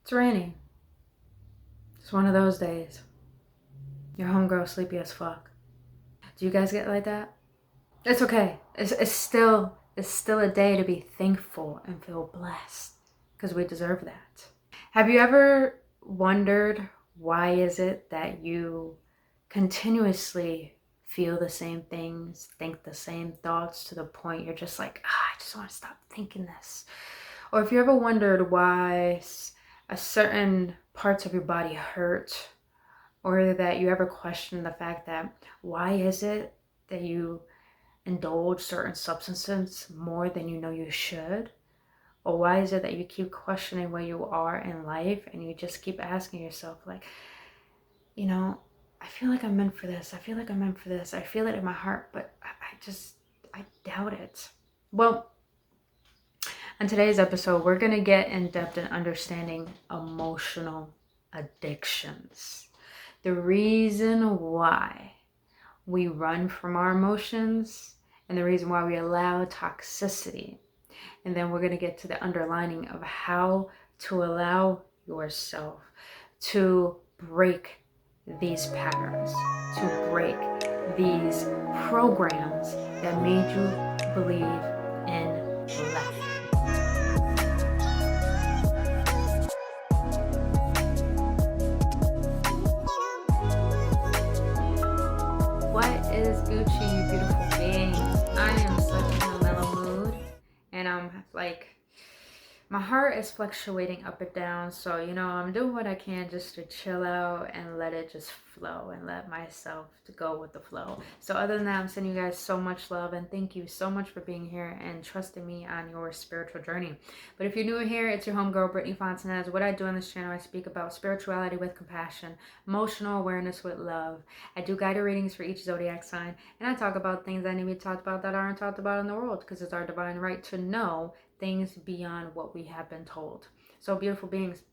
It's raining. It's one of those days. Your homegirl sleepy as fuck. Do you guys get like that? It's okay. It's still a day to be thankful and feel blessed because we deserve that. Have you ever wondered why is it that you continuously feel the same things, think the same thoughts to the point you're just like, I just want to stop thinking this? Or if you ever wondered why a certain parts of your body hurt, or that you ever question the fact that why is it that you indulge certain substances more than you know you should? Or why is it that you keep questioning where you are in life and you just keep asking yourself, like, I feel like I'm meant for this. I feel like I'm meant for this. I feel it in my heart, but I doubt it. Well, in today's episode, we're going to get in depth in understanding emotional addictions. The reason why we run from our emotions and the reason why we allow toxicity. And then we're going to get to the underlining of how to allow yourself to break these patterns, to break these programs that made you believe in lack. What is Gucci, you beautiful beings? I am such in a mellow mood, and I'm like, my heart is fluctuating up and down, so I'm doing what I can just to chill out and let it just flow and let myself to go with the flow. So other than that, I'm sending you guys so much love and thank you so much for being here and trusting me on your spiritual journey. But if you're new here, it's your homegirl Brittany Fontanez. What I do on this channel, I speak about spirituality with compassion, emotional awareness with love. I do guided readings for each zodiac sign, and I talk about things that need to be talked about that aren't talked about in the world, because it's our divine right to know things beyond what we have been told. So beautiful beings,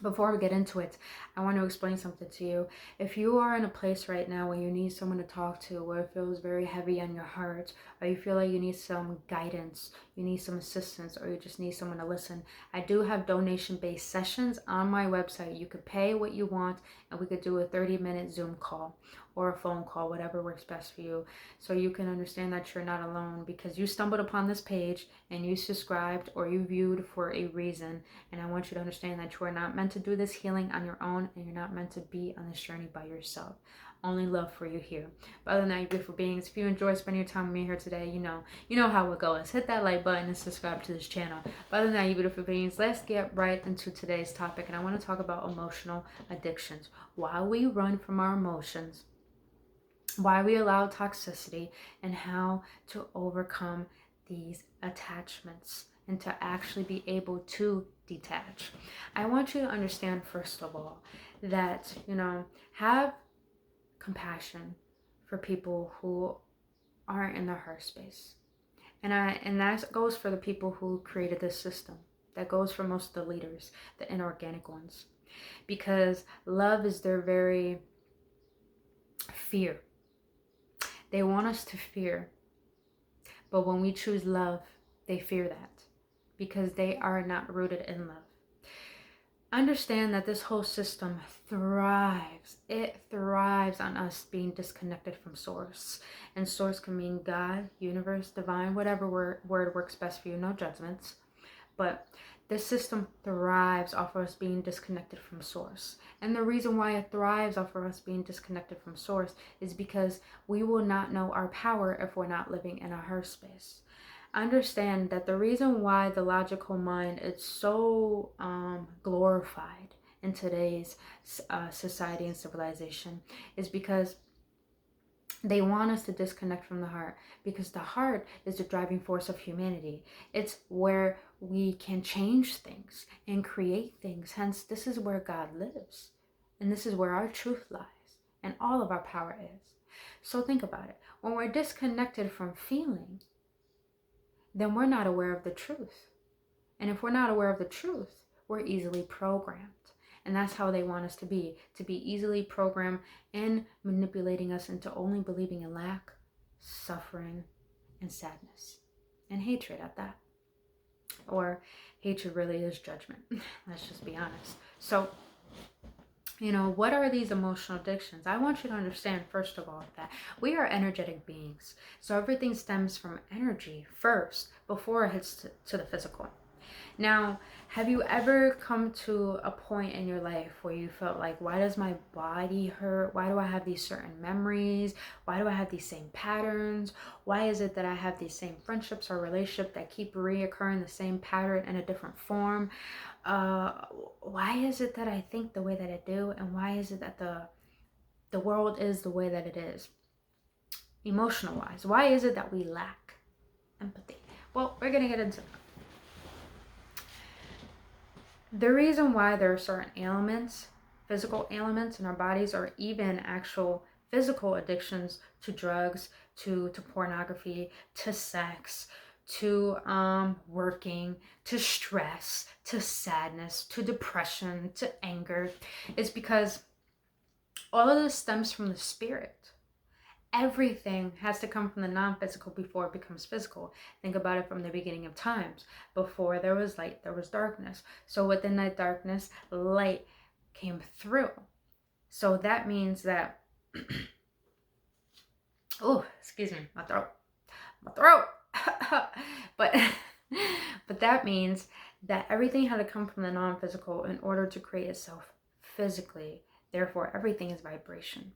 before we get into it, I want to explain something to you. If you are in a place right now where you need someone to talk to, where it feels very heavy on your heart, or you feel like you need some guidance, you need some assistance, or you just need someone to listen, I do have donation-based sessions on my website. You could pay what you want, and we could do a 30-minute Zoom call or a phone call, whatever works best for you, so you can understand that you're not alone, because you stumbled upon this page and you subscribed or you viewed for a reason. And I want you to understand that you are not meant to do this healing on your own, and you're not meant to be on this journey by yourself. Only love for you here. But other than that, you beautiful beings, if you enjoy spending your time with me here today, you know how it goes. Hit that like button and subscribe to this channel. But other than that, you beautiful beings, let's get right into today's topic. And I want to talk about emotional addictions. Why we run from our emotions, why we allow toxicity, and how to overcome these attachments and to actually be able to detach. I want you to understand, first of all, that, have compassion for people who aren't in the heart space. And that goes for the people who created this system. That goes for most of the leaders, the inorganic ones. Because love is their very fear. They want us to fear. But when we choose love, they fear that, because they are not rooted in love. Understand that this whole system thrives. It thrives on us being disconnected from source. And source can mean God, universe, divine, whatever word works best for you. No judgments. But this system thrives off of us being disconnected from source. And the reason why it thrives off of us being disconnected from source is because we will not know our power if we're not living in a heart space. Understand that the reason why the logical mind is so glorified in today's society and civilization is because they want us to disconnect from the heart, because the heart is the driving force of humanity. It's where we can change things and create things. Hence, this is where God lives. And this is where our truth lies and all of our power is. So think about it. When we're disconnected from feeling, then we're not aware of the truth. And if we're not aware of the truth, we're easily programmed. And that's how they want us to be easily programmed and manipulating us into only believing in lack, suffering, and sadness, and hatred at that. Or hatred really is judgment. Let's just be honest. So, what are these emotional addictions? I want you to understand, first of all, that we are energetic beings. So everything stems from energy first before it hits to the physical. Now, have you ever come to a point in your life where you felt like, why does my body hurt? Why do I have these certain memories? Why do I have these same patterns? Why is it that I have these same friendships or relationships that keep reoccurring the same pattern in a different form? Why is it that I think the way that I do? And why is it that the world is the way that it is? Emotional wise, why is it that we lack empathy? Well, we're going to get into that. The reason why there are certain ailments, physical ailments in our bodies, or even actual physical addictions to drugs, to pornography, to sex, to working, to stress, to sadness, to depression, to anger, is because all of this stems from the spirit. Everything has to come from the non-physical before it becomes physical. Think about it from the beginning of times. Before there was light, there was darkness. So within that darkness, light came through. So that means that, oh, excuse me, my throat. but that means that everything had to come from the non-physical in order to create itself physically. Therefore, everything is vibration.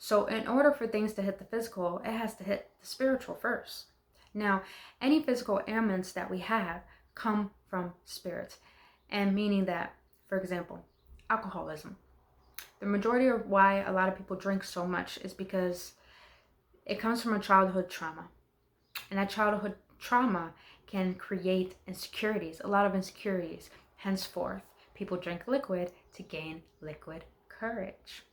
So in order for things to hit the physical, it has to hit the spiritual first. Now, any physical ailments that we have come from spirit. And meaning that, for example, alcoholism. The majority of why a lot of people drink so much is because it comes from a childhood trauma. And that childhood trauma can create insecurities, a lot of insecurities. Henceforth, people drink liquid to gain liquid courage.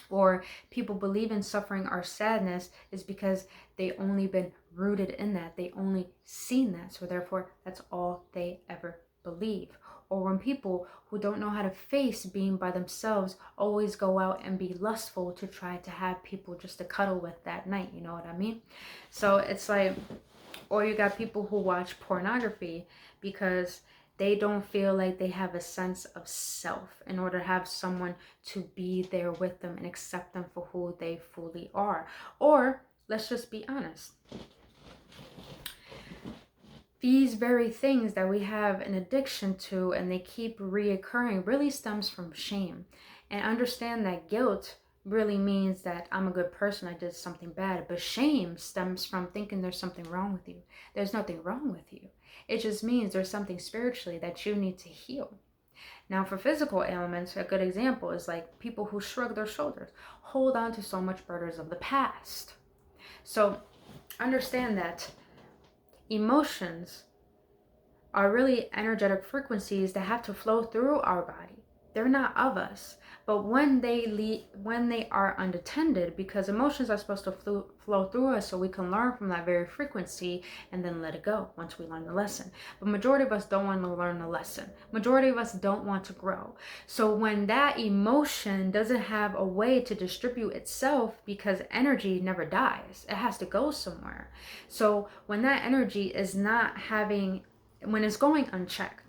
Or people believe in suffering or sadness is because they only been rooted in that. They only seen that. So therefore, that's all they ever believe. Or when people who don't know how to face being by themselves always go out and be lustful to try to have people just to cuddle with that night. You know what I mean? So it's like, or you got people who watch pornography because they don't feel like they have a sense of self in order to have someone to be there with them and accept them for who they fully are. Or, let's just be honest, these very things that we have an addiction to and they keep reoccurring really stems from shame. And understand that guilt really means that I'm a good person, I did something bad. But shame stems from thinking there's something wrong with you. There's nothing wrong with you. It just means there's something spiritually that you need to heal. Now, for physical ailments, a good example is like people who shrug their shoulders, hold on to so much burdens of the past. So understand that emotions are really energetic frequencies that have to flow through our body. They're not of us. But when they are unattended, because emotions are supposed to flow through us so we can learn from that very frequency and then let it go once we learn the lesson. But majority of us don't want to learn the lesson. Majority of us don't want to grow. So when that emotion doesn't have a way to distribute itself, because energy never dies, it has to go somewhere. So when that energy is not having, when it's going unchecked,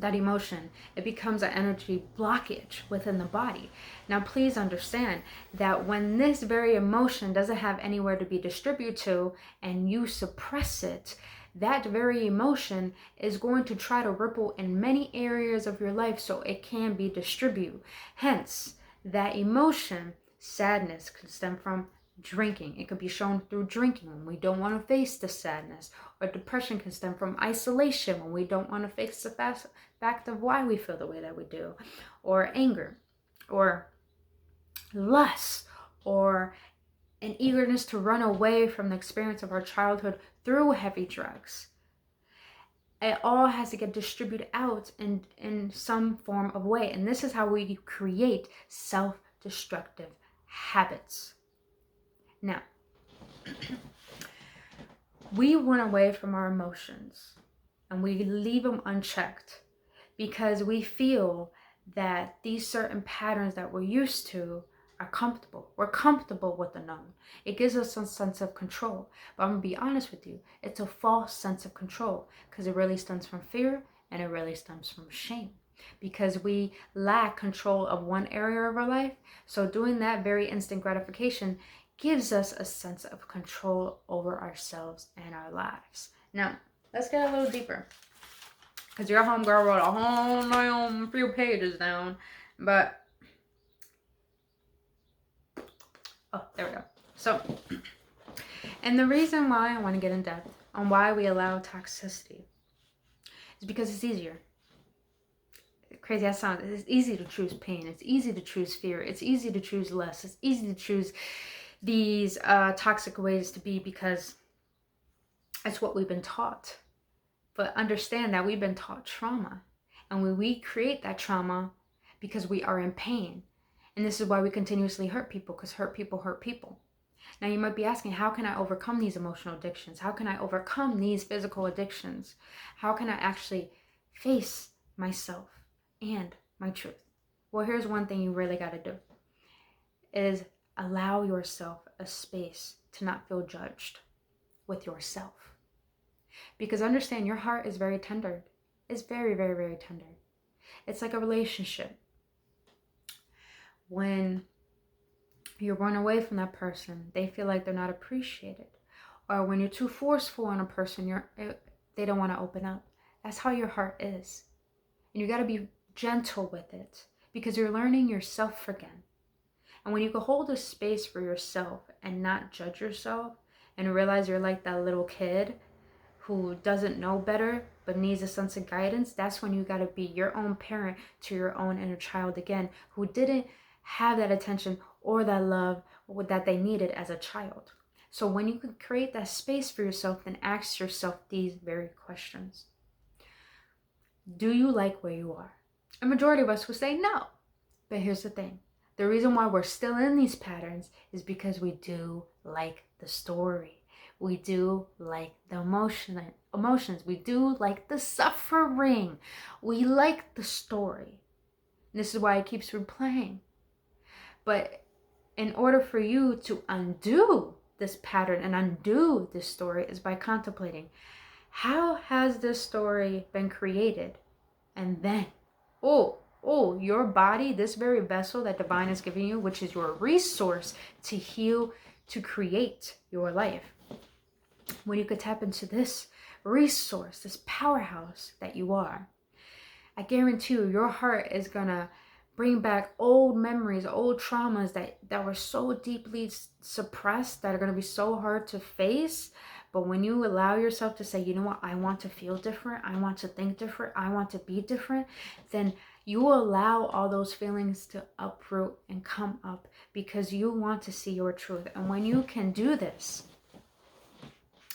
that emotion, it becomes an energy blockage within the body. Now, please understand that when this very emotion doesn't have anywhere to be distributed to and you suppress it, that very emotion is going to try to ripple in many areas of your life so it can be distributed. Hence, that emotion, sadness, could stem from drinking. It could be shown through drinking when we don't want to face the sadness. Or depression can stem from isolation when we don't want to face the fact of why we feel the way that we do. Or anger, or lust, or an eagerness to run away from the experience of our childhood through heavy drugs. It all has to get distributed out in some form of way. And this is how we create self-destructive habits. Now, we run away from our emotions and we leave them unchecked because we feel that these certain patterns that we're used to are comfortable. We're comfortable with the known. It gives us some sense of control. But I'm going to be honest with you, it's a false sense of control because it really stems from fear and it really stems from shame because we lack control of one area of our life. So doing that very instant gratification gives us a sense of control over ourselves and our lives. Now, let's get a little deeper because your homegirl wrote a whole few pages down, but oh, there we go. So, and the reason why I want to get in depth on why we allow toxicity is because it's easier. Crazy as it sounds, it's easy to choose pain. It's easy to choose fear. It's easy to choose less. It's easy to choose these toxic ways to be because it's what we've been taught. But understand that we've been taught trauma. And when we create that trauma because we are in pain. And this is why we continuously hurt people, because hurt people hurt people. Now you might be asking, how can I overcome these emotional addictions? How can I overcome these physical addictions? How can I actually face myself and my truth? Well, here's one thing you really got to do is allow yourself a space to not feel judged with yourself. Because understand, your heart is very tender. It's very, very, very tender. It's like a relationship. When you run away from that person, they feel like they're not appreciated. Or when you're too forceful on a person, they don't want to open up. That's how your heart is. And you got to be gentle with it because you're learning yourself again. And when you can hold a space for yourself and not judge yourself and realize you're like that little kid who doesn't know better but needs a sense of guidance, that's when you got to be your own parent to your own inner child again, who didn't have that attention or that love that they needed as a child. So when you can create that space for yourself, then ask yourself these very questions. Do you like where you are? A majority of us will say no. But here's the thing. The reason why we're still in these patterns is because we do like the story. We do like the emotions. We do like the suffering. We like the story. And this is why it keeps replaying. But in order for you to undo this pattern and undo this story is by contemplating, how has this story been created? And then, your body, this very vessel that divine is giving you, which is your resource to heal, to create your life. When you could tap into this resource, this powerhouse that you are, I guarantee you, your heart is gonna bring back old memories, old traumas that were so deeply suppressed that are going to be so hard to face. But when you allow yourself to say, you know what, I want to feel different, I want to think different, I want to be different, then you allow all those feelings to uproot and come up because you want to see your truth. And when you can do this,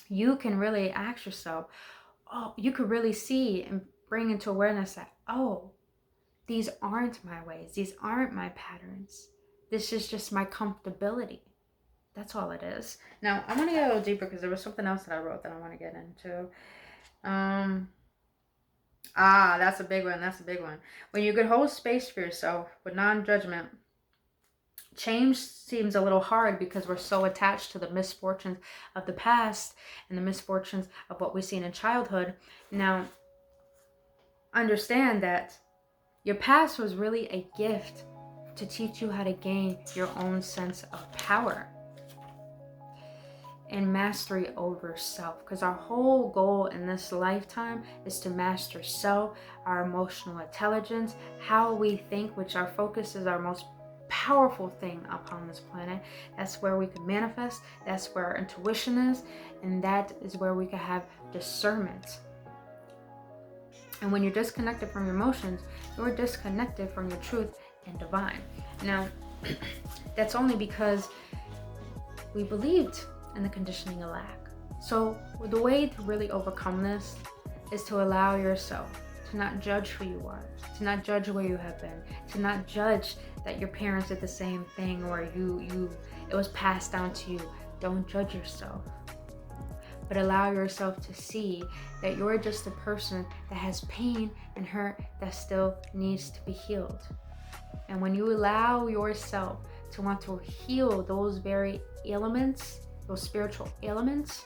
you can really ask yourself, you could really see and bring into awareness that, these aren't my ways. These aren't my patterns. This is just my comfortability. That's all it is. Now, I want to get a little deeper because there was something else that I wrote that I want to get into. That's a big one. That's a big one. When you could hold space for yourself with non-judgment, change seems a little hard because we're so attached to the misfortunes of the past and the misfortunes of what we've seen in childhood. Now, understand that your past was really a gift to teach you how to gain your own sense of power and mastery over self. Because our whole goal in this lifetime is to master self, our emotional intelligence, how we think, which our focus is our most powerful thing upon this planet. That's where we can manifest. That's where our intuition is. And that is where we can have discernment. And when you're disconnected from your emotions, you're disconnected from your truth and divine. Now, that's only because we believed in the conditioning of lack. So the way to really overcome this is to allow yourself to not judge who you are, to not judge where you have been, to not judge that your parents did the same thing or it was passed down to you. Don't judge yourself. But allow yourself to see that you're just a person that has pain and hurt that still needs to be healed. And when you allow yourself to want to heal those very ailments, those spiritual ailments.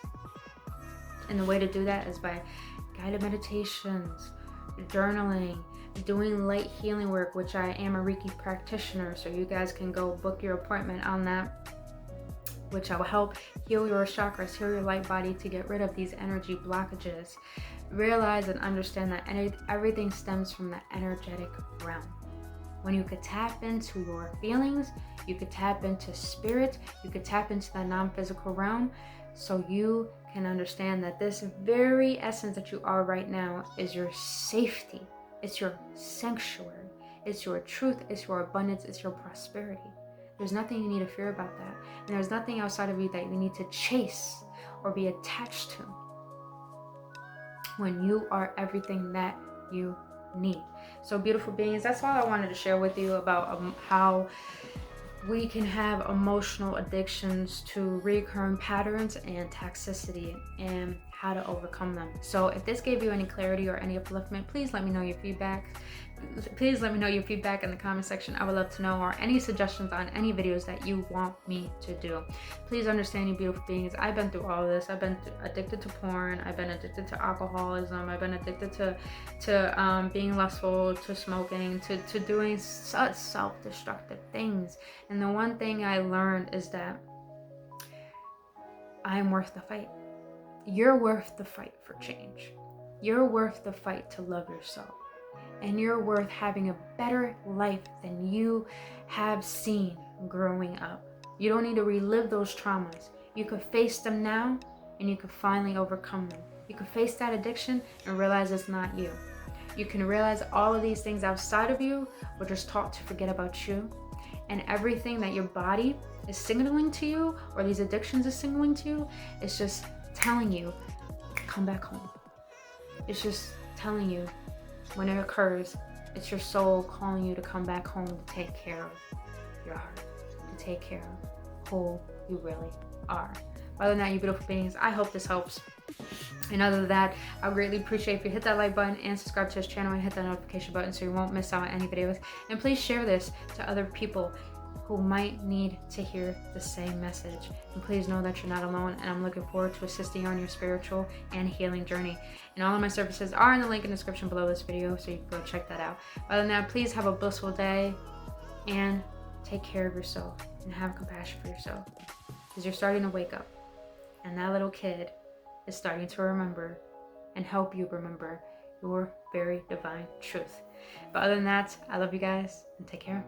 And the way to do that is by guided meditations, journaling, doing light healing work, which I am a Reiki practitioner, so you guys can go book your appointment on that, which will help heal your chakras, heal your light body to get rid of these energy blockages. Realize and understand that everything stems from the energetic realm. When you could tap into your feelings, you could tap into spirit, you could tap into the non-physical realm, so you can understand that this very essence that you are right now is your safety, it's your sanctuary, it's your truth, it's your abundance, it's your prosperity. There's nothing you need to fear about that. And there's nothing outside of you that you need to chase or be attached to when you are everything that you need. So beautiful beings, that's all I wanted to share with you about how we can have emotional addictions to recurring patterns and toxicity and how to overcome them. So if this gave you any clarity or any upliftment, please let me know your feedback. Please let me know your feedback in the comment section. I would love to know, or any suggestions on any videos that you want me to do. Please understand, you beautiful beings, I've been through all of this. I've been addicted to porn. I've been addicted to alcoholism. I've been addicted to being lustful, to smoking, to doing such self-destructive things. And the one thing I learned is that I'm worth the fight. You're worth the fight for change. You're worth the fight to love yourself. And you're worth having a better life than you have seen growing up. You don't need to relive those traumas. You could face them now, and you could finally overcome them. You could face that addiction and realize it's not you. You can realize all of these things outside of you were just taught to forget about you. And everything that your body is signaling to you, or these addictions is signaling to you, is just telling you, come back home. It's just telling you, when it occurs, it's your soul calling you to come back home to take care of your heart, to take care of who you really are. Other than that, you beautiful beings, I hope this helps. And other than that, I greatly appreciate if you hit that like button and subscribe to this channel and hit that notification button so you won't miss out on any videos. And please share this to other people who might need to hear the same message. And please know that you're not alone, and I'm looking forward to assisting you on your spiritual and healing journey. And all of my services are in the link in the description below this video, so you can go check that out. Other than that, please have a blissful day and take care of yourself and have compassion for yourself, because you're starting to wake up, and that little kid is starting to remember and help you remember your very divine truth. But other than that, I love you guys, and take care.